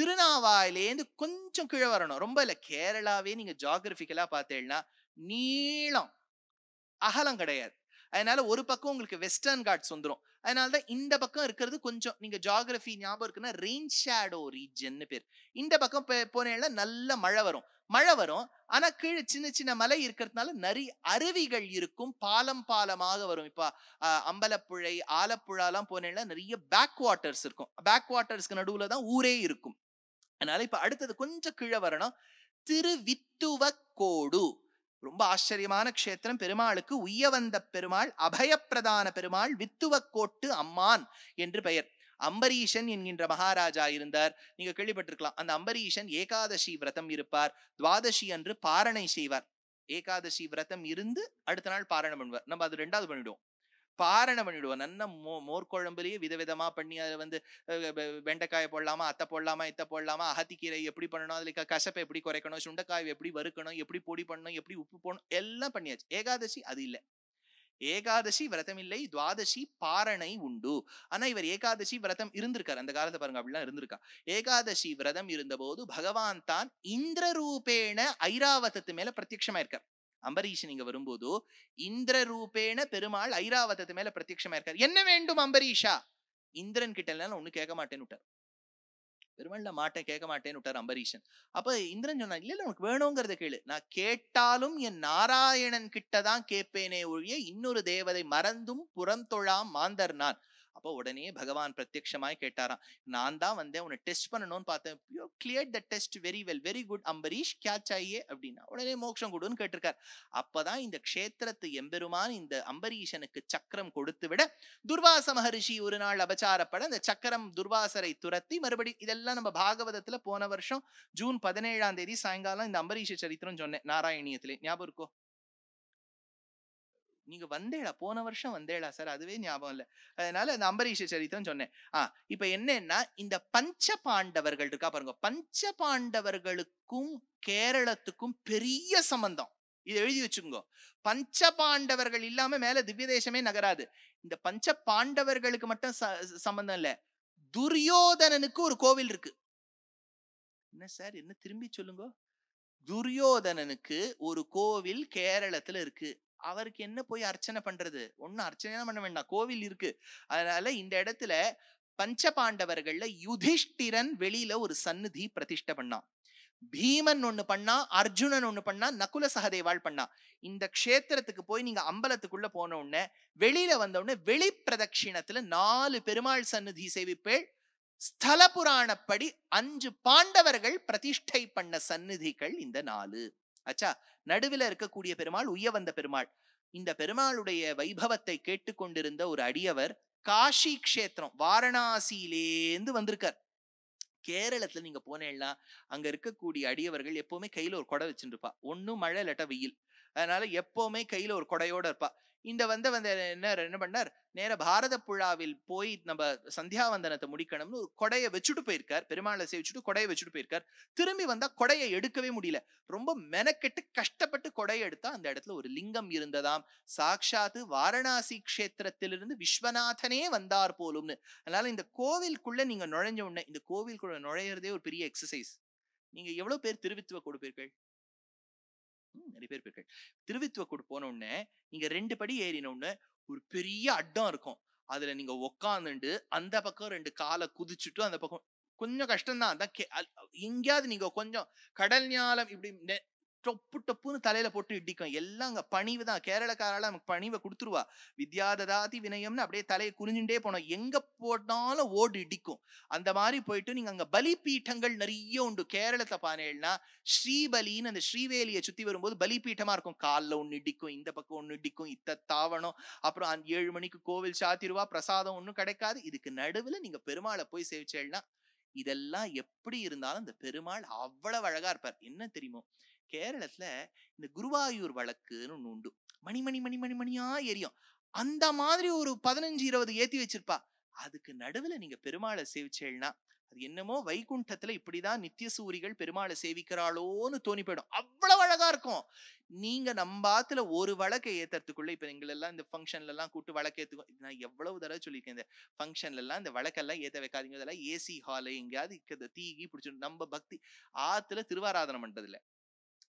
திருநாவாயிலேருந்து கொஞ்சம் கீழே வரணும், ரொம்ப இல்ல, கேரளாவே நீங்க ஜியோகிராபிக்கலா பார்த்தேன்னா நீளம், அகலம் கிடையாது. அதனால ஒரு பக்கம் உங்களுக்கு வெஸ்டர்ன் காட்ஸ் வந்துரும். அதனாலதான் இந்த பக்கம் இருக்கிறது கொஞ்சம், நீங்க ஜியோகிராபி ஞாபகம் இருக்குன்னா ரெயின் ஷேடோ ரீஜன் பேர். இந்த பக்கம் போனேன்னா நல்ல மழை வரும். மழை வரும், ஆனா கீழே சின்ன சின்ன மலை இருக்கிறதுனால நிறைய அருவிகள் இருக்கும், பாலம் பாலமாக வரும். இப்ப அம்பலப்புழை, ஆலப்புழா எல்லாம் போனேன்னா நிறைய பேக் வாட்டர்ஸ் இருக்கும். பேக் வாட்டர்ஸ்க்கு நடுவுல தான் ஊரே இருக்கும். அதனால இப்ப அடுத்தது கொஞ்சம் கீழே வரணும், திருவித்துவக்கோடு. ரொம்ப ஆச்சரியமான க்ஷேத்திரம். பெருமாளுக்கு உய்யவந்த பெருமாள், அபயப்பிரதான பெருமாள், வித்துவக்கோட்டு அம்மான் என்று பெயர். அம்பரீஷன் என்கின்ற மகாராஜா இருந்தார், நீங்க கேள்விப்பட்டிருக்கலாம். அந்த அம்பரீஷன் ஏகாதசி விரதம் இருப்பார், துவாதசி அன்று பாரணை செய்வார். ஏகாதசி விரதம் இருந்து அடுத்த நாள் பாரணம் பண்ணுவார். நம்ம அது ரெண்டாவது பண்ணிடுவோம், பாரணம் பண்ணிடுவோம். நல்ல மோர் குழம்புலயே விதவிதமா பண்ணி, அதை வந்து வெண்டைக்காயை போடலாமா, அத்தை போடலாமா, இத்தை போடலாமா, அகத்திக்கீரை எப்படி பண்ணணும், அதுல கசப்பை எப்படி குறைக்கணும், சுண்டைக்காய் எப்படி வறுக்கணும், எப்படி பொடி பண்ணணும், எப்படி உப்பு போடணும், எல்லாம் பண்ணியாச்சு. ஏகாதசி அது இல்லை. ஏகாதசி விரதம் இல்லை, துவாதசி பாரணை உண்டு. ஆனா இவர் ஏகாதசி விரதம் இருந்திருக்காரு. அந்த காலத்தை பாருங்க, அப்படிலாம் இருந்திருக்கா. ஏகாதசி விரதம் இருந்த போது பகவான் தான் இந்திர ரூபேண ஐராவதத்து மேல பிரத்யட்சமா இருக்கார். அம்பரீஷன் இங்க வரும்போது இந்திர ரூபேண பெருமாள் ஐராவதத்து மேல பிரத்யட்சமா இருக்கார். என்ன வேண்டும் அம்பரீஷா? இந்திரன் கிட்ட எல்லாம் ஒண்ணு கேட்க மாட்டேன்னு விட்டார். பெருமாள்ல மாட்டேன், கேட்க மாட்டேன்னு விட்டார் அம்பரீஷன். அப்ப இந்திரன் சொன்னா, இல்ல உனக்கு வேணுங்கிறத கேளு, நான் கேட்டாலும் என் நாராயணன் கிட்டதான் கேட்பேனே ஒழிய இன்னொரு தேவதை மறந்தும் புறந்தொழாம் மாந்தர் நான். அப்போ உடனே பகவான் பிரத்யட்சமாய் கேட்டாராம், நான் தான் வந்தேன் உன்னை டெஸ்ட் பண்ணணும்னு பார்த்தேன், you cleared the test very well, very good Ambarish, கியா சாயே அப்படின்னா. உடனே மோட்சம் கொடுன்னு கேட்டிருக்கார். அப்பதான் இந்த க்ஷேத்திரத்து எம்பெருமான் இந்த அம்பரீஷனுக்கு சக்கரம் கொடுத்து விட, துர்வாச மகரிஷி ஒரு நாள் அபச்சாரப்பட அந்த சக்கரம் துர்வாசரை துரத்தி மறுபடி, இதெல்லாம் நம்ம பாகவதத்துல போன வருஷம் ஜூன் 17 சாயங்காலம் இந்த அம்பரீஷ சரித்திரம் சொன்னேன் நாராயணியத்திலே, ஞாபகம் இருக்கோ? நீங்க வந்தேடா, போன வருஷம் வந்தேடா சார், அதுவே ஞாபகம் இல்ல. அதனால அந்த அம்பரீஷ சரித்திரம் சொன்னேன். இப்ப என்னன்னா, இந்த பஞ்ச பாண்டவர்கள் இருக்கா பாருங்க, பஞ்ச பாண்டவர்களுக்கும் கேரளத்துக்கும் பெரிய சம்பந்தம். இது எழுதி வச்சுக்கோங்க. பஞ்ச பாண்டவர்கள் இல்லாம மேல திவ்ய தேசமே நகராது. இந்த பஞ்ச பாண்டவர்களுக்கு மட்டும் சம்பந்தம் இல்ல, துரியோதனனுக்கு ஒரு கோவில் இருக்கு. என்ன சார், என்ன திரும்பி சொல்லுங்க. துரியோதனனுக்கு ஒரு கோவில் கேரளத்துல இருக்கு. அவருக்கு என்ன போய் அர்ச்சனை பண்றது? ஒன்னும் அர்ச்சனை பண்ண வேண்டாம், கோவில் இருக்கு. அதனால இந்த இடத்துல பஞ்ச பாண்டவர்கள்ல யுதிஷ்டிரன் வெளியில ஒரு சந்நிதி பிரதிஷ்டை பண்ணான். பீமன் ஒண்ணு பண்ணா, அர்ஜுனன் ஒண்ணு பண்ணா, நகுல சகதேவாள் பண்ணா. இந்த க்ஷேத்திரத்துக்கு போய் நீங்க அம்பலத்துக்குள்ள போன உடனே வெளியில வந்த உடனே வெளி பிரதட்சிணத்துல 4 பெருமாள் சந்நிதி சேவிப்பேள். ஸ்தல புராணப்படி 5 பாண்டவர்கள் பிரதிஷ்டை பண்ண சந்நிதிகள் இந்த 4. அச்சா, நடுவில் இருக்கக்கூடிய பெருமாள் உய்யவந்த பெருமாள். இந்த பெருமாளுடைய வைபவத்தை கேட்டுக்கொண்டிருந்த ஒரு அடியவர் காஷி க்ஷேத்திரம் வாரணாசியிலேந்து வந்திருக்கார். கேரளத்துல நீங்க போனேன்னா அங்க இருக்கக்கூடிய அடியவர்கள் எப்பவுமே கையில ஒரு கொடை வச்சுருப்பா. ஒன்னும் மழை இல்லாட்டா வெயில், அதனால எப்பவுமே கையில ஒரு கொடையோட இருப்பா. இந்த என்ன பண்ணார், நேர பாரத புழாவில் போய் நம்ம சந்தியாவந்தனத்தை முடிக்கணும்னு ஒரு கொடையை வச்சுட்டு போயிருக்கார். பெருமாளை சேவிச்சுட்டு கொடையை வச்சுட்டு போயிருக்கார். திரும்பி வந்தா கொடையை எடுக்கவே முடியல. ரொம்ப மெனக்கெட்டு கஷ்டப்பட்டு கொடையை எடுத்தா அந்த இடத்துல ஒரு லிங்கம் இருந்ததாம். சாக்ஷாத்து வாரணாசி க்ஷேத்திரத்திலிருந்து விஸ்வநாதனே வந்தார் போலும்னு. அதனால இந்த கோவிலுக்குள்ள நீங்க நுழைஞ்ச உடனே, இந்த கோவிலுக்குள்ள நுழையிறதே ஒரு பெரிய எக்ஸசைஸ். நீங்க எவ்வளவு பேர் திருவித்துவ கொடுப்பீர்கள்? நிறைய பேர் போயிருக்கேன். திருவித்துவக்கூடு போன உடனே நீங்க 2 படி ஏறின உடனே ஒரு பெரிய அட்டம் இருக்கும். அதுல நீங்க உக்காந்துட்டு அந்த பக்கம் 2 காலை குதிச்சுட்டு அந்த பக்கம் கொஞ்சம் கஷ்டம்தான். அதான் எங்கேயாவது நீங்க கொஞ்சம் கடல் ஞாலம் இப்படி டொப்பு டொப்புன்னு தலையில போட்டு இடிக்கும். எல்லாம் அங்க பணிவு தான். கேரளக்காரால நமக்கு பணிவை கொடுத்துருவா. வித்யாததாதி வினயம்னு அப்படியே தலையை குறிஞ்சுட்டே போனோம். எங்க போட்டாலும் ஓடு இடிக்கும். அந்த மாதிரி போயிட்டு நீங்க அங்க பலி பீட்டங்கள் நிறைய உண்டு. கேரளத்தை பானேன்னா ஸ்ரீபலின்னு அந்த ஸ்ரீவேலியை சுத்தி வரும்போது பலிபீட்டமா இருக்கும். காலில் ஒண்ணு இடிக்கும், இந்த பக்கம் ஒண்ணு இடிக்கும், தாவணும். அப்புறம் 7 மணிக்கு கோவில் சாத்திருவா, பிரசாதம் ஒண்ணும் கிடைக்காது. இதுக்கு நடுவுல நீங்க பெருமாளை போய் சேவிச்சேன்னா இதெல்லாம் எப்படி இருந்தாலும் இந்த பெருமாள் அவ்வளவு அழகா இருப்பார். என்ன தெரியுமோ, கேரளத்துல இந்த குருவாயூர் வழக்குன்னு ஒண்ணு உண்டு. மணி மணி மணி மணி மணியா எரியும். அந்த மாதிரி ஒரு 15-20 ஏத்தி வச்சிருப்பா. அதுக்கு நடுவுல நீங்க பெருமாளை சேவிச்சேன்னா அது என்னமோ வைகுண்டத்துல இப்படிதான் நித்திய சூரிகள் பெருமாளை சேவிக்கிறாளோன்னு தோணி போயிடும். அவ்வளவு அழகா இருக்கும். நீங்க நம்பாத்துல ஒரு வழக்கை ஏத்துறதுக்குள்ள, இப்ப எங்களெல்லாம் இந்த ஃபங்க்ஷன்ல எல்லாம் கூட்டு வழக்கு ஏத்துக்கோ, நான் எவ்வளவு தடவை சொல்லியிருக்கேன், இந்த ஃபங்க்ஷன்ல எல்லாம் இந்த வழக்கெல்லாம் ஏத்த வைக்காதீங்க, இதெல்லாம் ஏசி ஹாலு எங்கேயாவது தீகி பிடிச்சிடும். நம்ம பக்தி ஆத்துல திருவாராதனம் பண்றது இல்ல,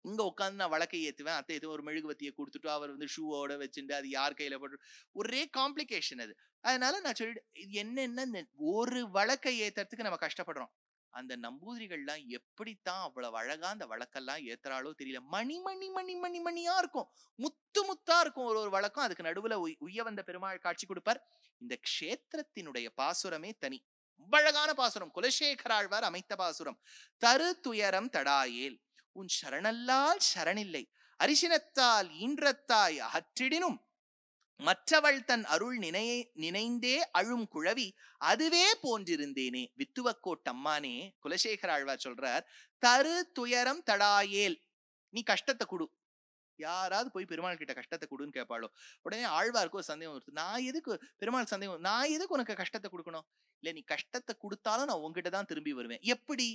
இங்க உட்காந்து நான் வழக்கை ஏத்துவேன், அத்தை ஏத்துவேன், ஒரு மெழுகுவத்தியை கொடுத்துட்டு அவர் வந்து ஷூவோட வச்சுட்டு அது யார் கையில போட்டு ஒரே காம்ப்ளிகேஷன் அது. அதனால நான் சொல்லிட்டு என்னென்ன ஒரு வழக்கை ஏத்துறதுக்கு நம்ம கஷ்டப்படுறோம். அந்த நம்பூதிரிகள்லாம் எப்படித்தான் அவ்வளவு அழகா அந்த வழக்கெல்லாம் ஏத்துறாளோ தெரியல. மணி மணி மணி மணி மணியா இருக்கும், முத்து முத்தா இருக்கும் ஒரு ஒரு வழக்கம். அதுக்கு நடுவுல உய்ய வந்த பெருமாள் காட்சி கொடுப்பார். இந்த க்ஷேத்திரத்தினுடைய பாசுரமே தனி, ரொம்ப அழகான பாசுரம். குலசேகராழ்வார் அமைத்த பாசுரம். தரு துயரம் தடாயேல் உன் சரணல்லால் சரணில்லை, அரிசினத்தால் ஈன்றத்தாய் அகற்றிடினும் மற்றவள் தன் அருள் நினைந்தே அழும் குழவி அதுவே போன்றிருந்தேனே. வித்துவக்கோட்டம்மானே, குலசேகர ஆழ்வார் சொல்றார், தரு துயரம் தடாயேல், நீ கஷ்டத்தை கொடு. யாராவது போய் பெருமாள் கிட்ட கஷ்டத்தை கொடுன்னு கேட்பாளோ, உடனே ஆழ்வாருக்கு ஒரு சந்தேகம் வருது. நான் எதுக்கு பெருமாள் சந்தேகம், நான் எதுக்கு உனக்கு கஷ்டத்தை கொடுக்கணும்? இல்ல, நீ கஷ்டத்தை கொடுத்தாலும் நான் உங்ககிட்ட தான் திரும்பி வருவேன். எப்படி?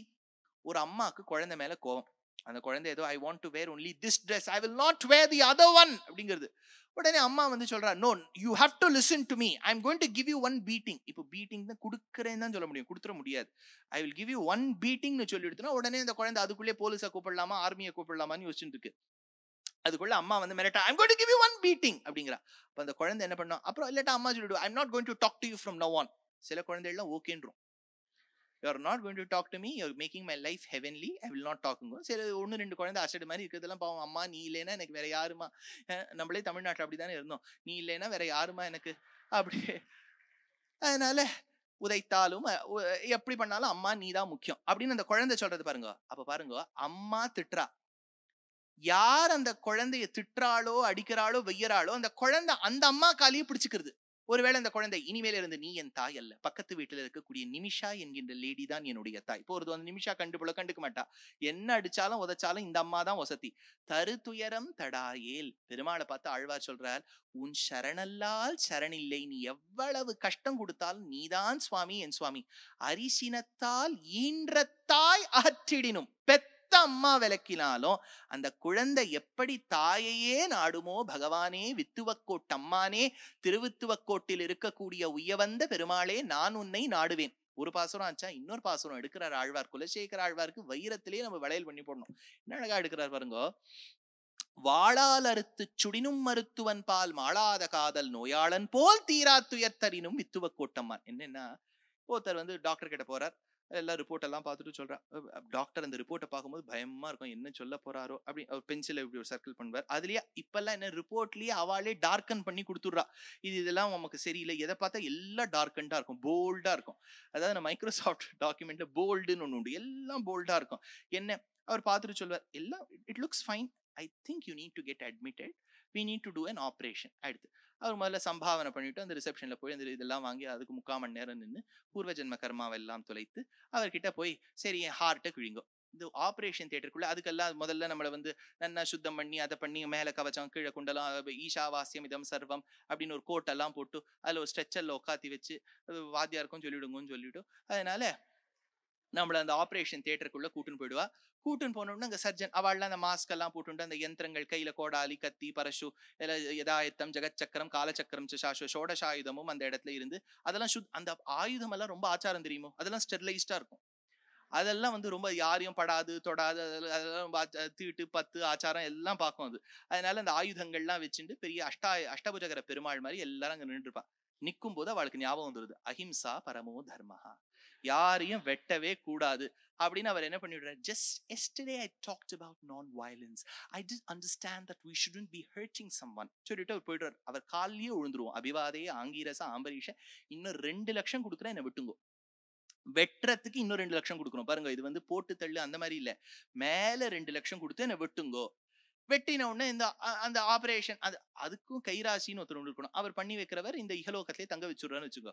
ஒரு அம்மாக்கு குழந்தை மேல கோவம், அந்த குழந்தை ஏதோ I want to wear only this dress, I will not wear the other one அப்படிங்கிறது. உடனே அம்மா வந்து சொல்றா, no you have to listen to me, I am going to give you one beating. இப்போ பீட்டிங் தான் கொடுக்குறேன்னு தான் சொல்ல முடியும், கொடுத்துட முடியாது. I will give you one பீட்டிங்னு சொல்லிடுதுன்னா உடனே அந்த குழந்தை அதுக்குள்ளே போலீஸை கூப்பிடலாமா ஆர்மியை கூப்பிடலாமான்னு யோசிச்சுட்டு இருக்கு. அதுக்குள்ள அம்மா வந்து மிரட்டா, I am going to give you one beating அப்படிங்கிறா. அப்ப அந்த குழந்தை என்ன பண்ணும், அப்புறம் இல்லாட்டா அம்மா சொல்லிடுவா, I am not going to talk to you from now on. சில குழந்தைகள்லாம் ஓகேன்றோம், you are not going to talk to me, you are making my life heavenly, I will not talk. சரி, ஒன்று ரெண்டு குழந்தை அசடு மாதிரி இருக்கிறதெல்லாம் பாவம், அம்மா நீ இல்லைன்னா எனக்கு வேற யாருமா, நம்மளே தமிழ்நாட்டில் அப்படித்தானே இருந்தோம், நீ இல்லைன்னா வேற யாருமா எனக்கு அப்படி. அதனால உதைத்தாலும் எப்படி பண்ணாலும் அம்மா நீ தான் முக்கியம் அப்படின்னு அந்த குழந்தை சொல்றது பாருங்க. அப்ப பாருங்க, அம்மா திட்டுறா, யார் அந்த குழந்தைய திட்டுறாளோ அடிக்கிறாளோ வெய்யறாளோ அந்த குழந்தை அந்த அம்மா காலையே பிடிச்சுக்கிறது. ஒருவேளை அந்த குழந்தை இனிமேல இருந்து நீ என் தாய் அல்ல, பக்கத்து வீட்டுல இருக்கக்கூடிய நிமிஷா என்கின்ற லேடி தான் என்னுடைய தாய். இப்போ ஒரு நிமிஷா கண்டுக்க மாட்டா, என்ன அடிச்சாலும் உதைச்சாலும் இந்த அம்மா தான் வசதி. தரு துயரம் தடாயேல், பெருமாளை பார்த்து ஆழ்வார் சொல்றார், உன் சரணல்லால் சரணில்லை, நீ எவ்வளவு கஷ்டம் கொடுத்தாலும் நீதான் சுவாமி என் சுவாமி. அரிசினத்தால் ஈன்றத்தாய் அகற்றிடினும், அம்மா விளக்கினாலும் அந்த குழந்தை எப்படி தாயையே நாடுமோ பகவானே, வித்துவக்கோட்டம்மானே, திருவித்துவக்கோட்டில் இருக்கக்கூடிய உய்யவந்த பெருமாளே, நான் உன்னை நாடுவேன். ஒரு பாசுரம் ஆச்சா, இன்னொரு பாசுரம் எடுக்கிறார் ஆழ்வார். குலசேகர ஆழ்வாருக்கு வைரத்திலேயே நம்ம வளையல் பண்ணி போடணும். என்ன அழகா எடுக்கிறார் பாருங்க. வாழால் அறுத்து சுடினும் மருத்துவன் பால் மாளாத காதல் நோயாளன் போல் தீரா துயர்த்தரினும் வித்துவக்கோட்டம்மான். என்னன்னா, ஒருத்தர் வந்து டாக்டர் கிட்ட போறார், எல்லா ரிப்போர்ட் எல்லாம் பார்த்துட்டு சொல்றா. டாக்டர் அந்த ரிப்போர்ட்டை பார்க்கும்போது பயமா இருக்கும், என்ன சொல்ல போறாரோ அப்படி. அவர் பென்சில் இப்படி ஒரு சர்க்கிள் பண்ணுவார். அதுலயே இப்பெல்லாம் என்ன ரிப்போர்ட்லயே அவளே டார்க்கன் பண்ணி கொடுத்துடுறா. இதெல்லாம் நமக்கு சரியில்லை, எதை பார்த்தா எல்லாம் டார்க்கண்டா இருக்கும், போல்டா இருக்கும். அதாவது நம்ம மைக்ரோசாஃப்ட் டாக்குமெண்ட்ல போல்டுன்னு ஒன்று உண்டு, எல்லாம் போல்டா இருக்கும். என்ன அவர் பார்த்துட்டு சொல்வார், எல்லாம் it looks fine, I think you need to get admitted, we need to do an operation. அடுத்து அவர் முதல்ல சம்பாவனை பண்ணிட்டு அந்த ரிசப்ஷன்ல போய் அந்த இதெல்லாம் வாங்கி அதுக்கு 3/4 மணி நேரம் நின்று பூர்வ ஜென்ம கர்மாவெல்லாம் தொலைத்து அவர்கிட்ட போய், சரி என் ஹார்ட்டை கிழிங்கோ. இந்த ஆப்ரேஷன் தியேட்டருக்குள்ள அதுக்கெல்லாம் முதல்ல நம்மளை வந்து நல்லா சுத்தம் பண்ணி அதை பண்ணி மேலே கவச்சம் கீழே குண்டலம் ஈஷாவாஸ்யம் இதம் சர்வம் அப்படின்னு ஒரு கோட்டெல்லாம் போட்டு அதில் ஒரு ஸ்ட்ரெச்சரில் உட்காத்தி வச்சு வாத்தியாருக்கும் சொல்லிவிடுங்கன்னு சொல்லிவிட்டு, அதனால நம்மள அந்த ஆப்ரேஷன் தியேட்டருக்குள்ள கூட்டுன்னு போயிடுவா. கூட்டுன்னு போனோம்னா அங்க சர்ஜன் அவள்லாம் அந்த மாஸ்க் எல்லாம் போட்டு அந்த யந்திரங்கள் கையில கோடாலி கத்தி பரசு யதாயத்தம் ஜெகச்சக்கரம் காலச்சக்கரம் ஷோடசாயுதமும் அந்த இடத்துல இருந்து அதெல்லாம் அந்த ஆயுதம் எல்லாம் ரொம்ப ஆச்சாரம் தெரியுமோ, அதெல்லாம் ஸ்டெர்லைஸ்டா இருக்கும். அதெல்லாம் வந்து ரொம்ப யாரையும் படாது தொடாது, அதெல்லாம் ரொம்ப தீட்டு பத்து ஆச்சாரம் எல்லாம் பார்க்கும் அது. அதனால அந்த ஆயுதங்கள்லாம் வச்சுட்டு பெரிய அஷ்டபுஜகர பெருமாள் மாதிரி எல்லாரும் அங்க நின்றுப்பா. நிற்கும் போது அவளுக்கு ஞாபகம் வந்துருது, அஹிம்சா பரமோ தர்மஹா, யாரையும் வெட்டவே கூடாது அப்படின்னு அவர் என்ன பண்ணிடுறாரு. Just yesterday I talked about non-violence. I did understand that we shouldn't be hurting someone. சொல்லிட்டு அவர் போயிடுறார். அவர் காலிலேயே விழுந்துருவோம். அபிவாதே ஆங்கீரச ஆம்பரீஷ, இன்னும் 2 லட்சம் கொடுக்குறேன் என்ன விட்டுங்கோ. வெட்டுறதுக்கு இன்னும் 2 லட்சம் கொடுக்கணும் பாருங்க. இது வந்து போட்டு தள்ளு அந்த மாதிரி இல்ல, மேல 2 லட்சம் கொடுத்து என்ன வெட்டுங்கோ. வெட்டின உடனே இந்த அந்த ஆபரேஷன் அதுக்கும் கைராசின்னு ஒருத்தர் இருக்கணும். அவர் பண்ணி வைக்கிறவர் இந்த இகலோகத்திலே தங்க வச்சுடுறான்னு வச்சுக்கோ.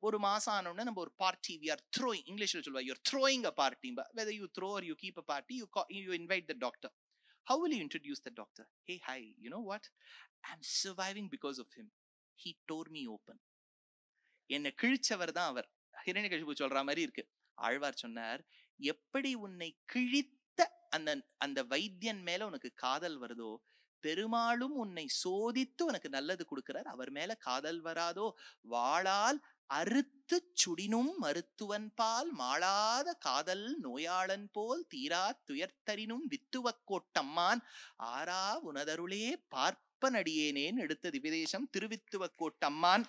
ஒரு மாசம் ஆன உடனே நம்ம ஒரு பார்ட்டி, we are throwing, இங்கிலீஷ்ல சொல்லுவா, you're throwing a party. Whether you throw or you keep a party, you invite the doctor. How will you introduce the doctor? Hey, hi, you know what? I'm surviving because of him. He tore me open. என்னை கிழிச்சவர் தான் அவர். ஹிரண்யகசிபு சொல்ற மாதிரி இருக்கு. ஆழ்வார் சொன்னார், எப்படி உன்னை கிழித்த அந்த அந்த வைத்தியன் மேல உனக்கு காதல் வருதோ, பெருமாளும் உன்னை சோதித்து உனக்கு நல்லது கொடுக்கிறார், அவர் மேல காதல் வராதோ? வாளால் அறுத்து சுடினும் மருத்துவன் பால் மாளாத காதல் நோயாளன் போல் தீரா துயர்த்தரினும் வித்துவக் கோட்டம்மான் ஆரா உனதருளே பார்ப்பனடியேனேன் எடுத்த திவிதேசம் திருவித்துவக் கோட்டம்மான்